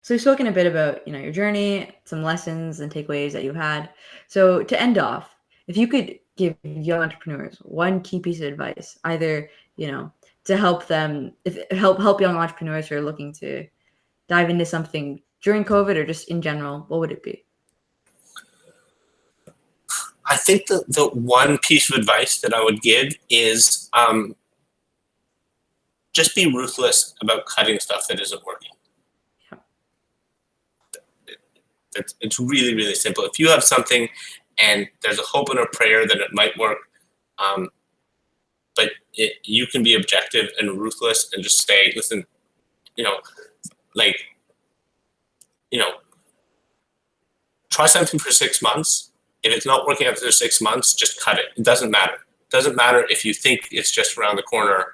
So we've spoken a bit about, your journey, some lessons and takeaways that you had. So to end off, if you could give young entrepreneurs one key piece of advice, either, to help them, if help young entrepreneurs who are looking to dive into something during COVID or just in general, what would it be? I think the one piece of advice that I would give is just be ruthless about cutting stuff that isn't working. Yeah. It's really, really simple. If you have something and there's a hope and a prayer that it might work, but you can be objective and ruthless and just say, listen, try something for 6 months. If it's not working after 6 months, just cut it. It doesn't matter. It doesn't matter if you think it's just around the corner,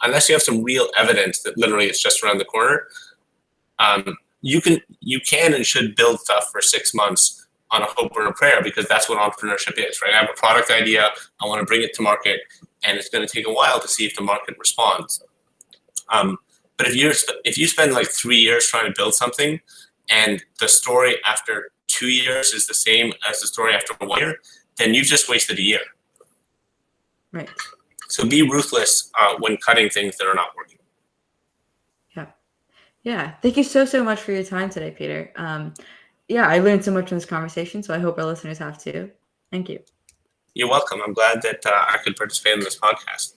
unless you have some real evidence that literally it's just around the corner. You can and should build stuff for 6 months on a hope or a prayer, because that's what entrepreneurship is, right? I have a product idea, I want to bring it to market, and it's going to take a while to see if the market responds. But if you spend like 3 years trying to build something, and the story after 2 years is the same as the story after 1 year, then you've just wasted a year. Right. So be ruthless when cutting things that are not working. Yeah. Thank you so much for your time today, Peter. I learned so much from this conversation, so I hope our listeners have too. Thank you. You're welcome. I'm glad that I could participate in this podcast.